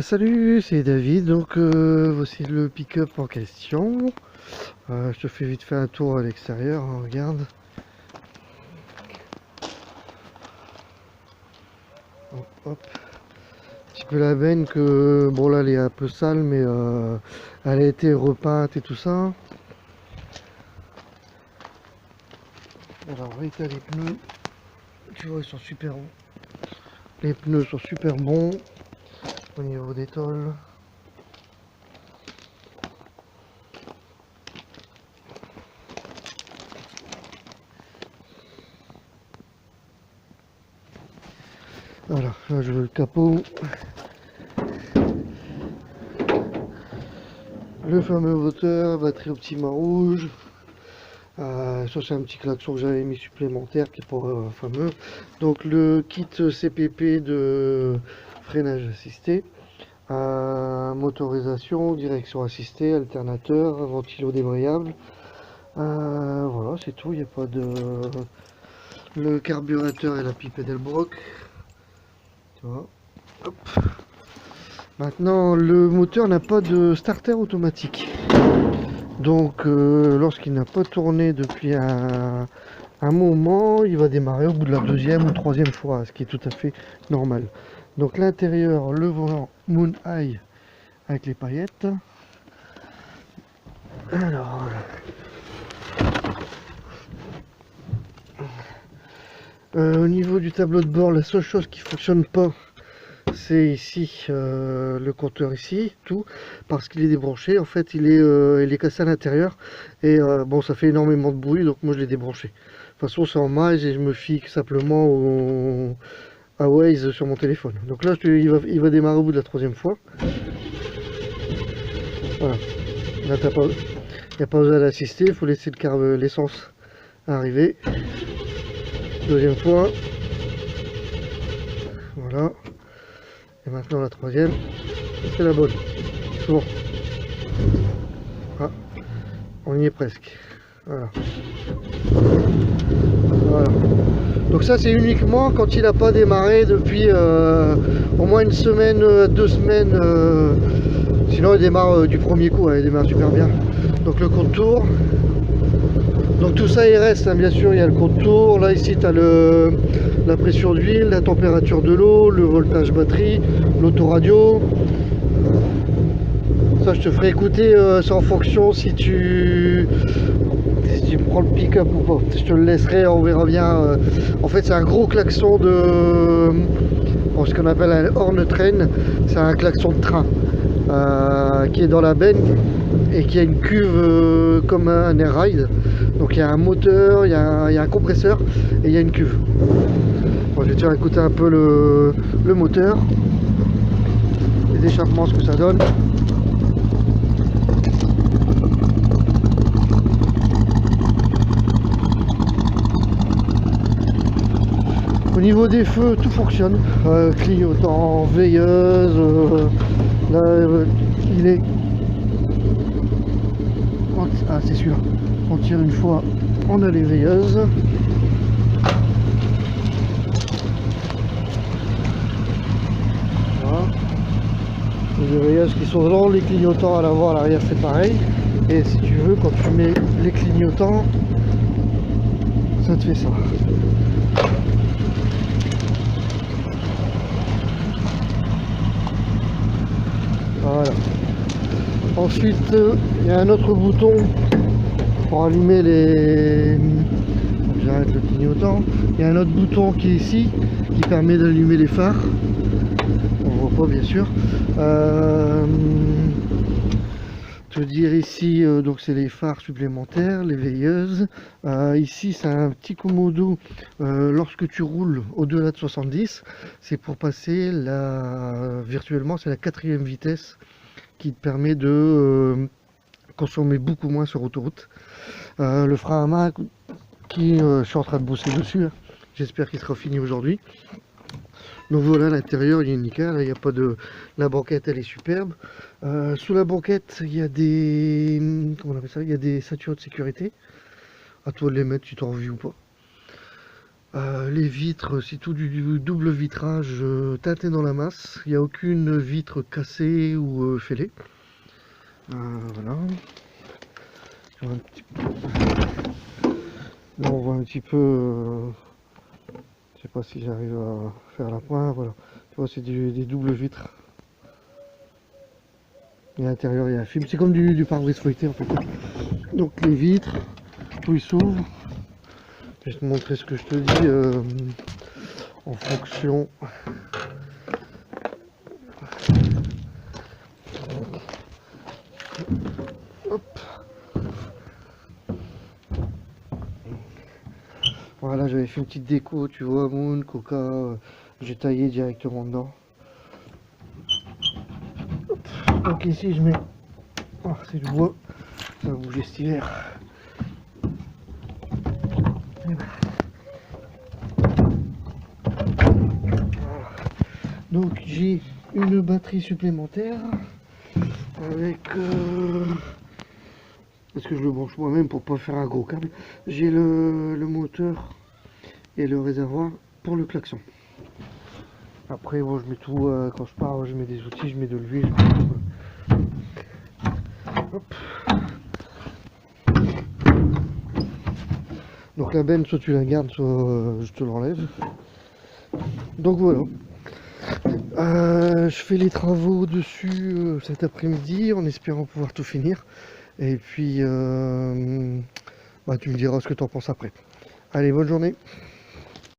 Salut, c'est David, donc voici le pick-up en question. Je te fais vite fait un tour à l'extérieur, hein, regarde. Hop, hop. Un petit peu la benne que, bon là elle est un peu sale, mais elle a été repeinte et tout ça. Alors l'état des pneus, tu vois ils sont super bons. Les pneus sont super bons au niveau des tôles. Voilà, là je veux le capot. Le fameux moteur, batterie Optima rouge. Ça c'est un petit klaxon que j'avais mis supplémentaire qui est pas fameux. Donc le kit CPP de freinage assisté, motorisation, direction assistée, alternateur, ventilo débrayable. Voilà, c'est tout. Il n'y a pas de le carburateur et la pipette Delbrock. Tu vois. Hop. Maintenant, le moteur n'a pas de starter automatique. Donc, lorsqu'il n'a pas tourné depuis un moment, il va démarrer au bout de la deuxième ou troisième fois, ce qui est tout à fait normal. Donc, l'intérieur, le volant Moon Eye avec les paillettes. Alors, au niveau du tableau de bord, la seule chose qui fonctionne pas, c'est ici le compteur ici, tout, parce qu'il est débranché. En fait, il est cassé à l'intérieur et bon, ça fait énormément de bruit, donc moi je l'ai débranché. De toute façon, c'est en miles et je me fie simplement à Waze sur mon téléphone. Donc là, il va démarrer au bout de la troisième fois. Voilà. Là, il n'y a pas besoin d'assister, il faut laisser l'essence arriver. Deuxième fois. Voilà. Et maintenant la troisième, c'est la bonne. C'est bon. Ah, on y est presque. Voilà. Voilà. Donc ça c'est uniquement quand il n'a pas démarré depuis au moins une semaine, 2 semaines. Sinon il démarre du premier coup, il démarre super bien. Donc le contour. Donc tout ça il reste, hein, bien sûr, il y a le contour. Là ici tu as la pression d'huile, la température de l'eau, le voltage batterie, l'autoradio. Ça je te ferai écouter, c'est en fonction si tu prends le pick-up ou pas. Je te le laisserai, on verra bien. En fait c'est un gros klaxon de ce qu'on appelle un horn train. C'est un klaxon de train qui est dans la benne et qui a une cuve comme un air ride. Donc il y a un moteur, il y a un compresseur et il y a une cuve. Bon, je vais te faire écouter un peu le moteur, les échappements, ce que ça donne. Au niveau des feux, tout fonctionne. Clignotant, veilleuse. Là, il est. Ah, c'est sûr. On tire une fois, on a les veilleuses. Voilà. Les veilleuses qui sont dans les clignotants à l'avant, à l'arrière, c'est pareil. Et si tu veux, quand tu mets les clignotants, ça te fait ça. Voilà. Ensuite, il y a un autre bouton pour allumer les... J'arrête le clignotant. Il y a un autre bouton qui est ici, qui permet d'allumer les phares. On voit pas bien sûr. Te dire ici, donc c'est les phares supplémentaires, les veilleuses. Ici c'est un petit commodo lorsque tu roules au-delà de 70, c'est pour passer virtuellement c'est la 4e vitesse qui te permet de consommer beaucoup moins sur autoroute. Le frein à main qui je suis en train de bosser dessus, hein. J'espère qu'il sera fini aujourd'hui. Donc voilà, l'intérieur il est nickel, il n'y a pas de... La banquette elle est superbe. Sous la banquette il y a des... Comment on appelle ça? Il y a des ceintures de sécurité. À toi de les mettre si tu as envie ou pas. Les vitres, c'est tout du double vitrage teinté dans la masse. Il n'y a aucune vitre cassée ou fêlée. Voilà. Là on voit un petit peu, je sais pas si j'arrive à faire la pointe, voilà. Tu vois, c'est des doubles vitres. Et à l'intérieur il y a un film, c'est comme du pare-brise feuilleté en fait. Donc les vitres, tout il s'ouvre. Je vais te montrer ce que je te dis en fonction. Hop. Voilà, j'avais fait une petite déco, tu vois, Moon, Coca, j'ai taillé directement dedans. Hop. Donc ici je mets, oh, c'est du bois, ça va bouger cet hiver. Donc j'ai une batterie supplémentaire avec parce que je le branche moi-même pour pas faire un gros câble. J'ai le moteur et le réservoir pour le klaxon. Après bon, je mets tout quand je pars, je mets des outils, je mets de l'huile. Hop. Donc la benne, soit tu la gardes, soit je te l'enlève. Donc voilà. Je fais les travaux dessus cet après-midi en espérant pouvoir tout finir. Et puis, bah, tu me diras ce que tu en penses après. Allez, bonne journée.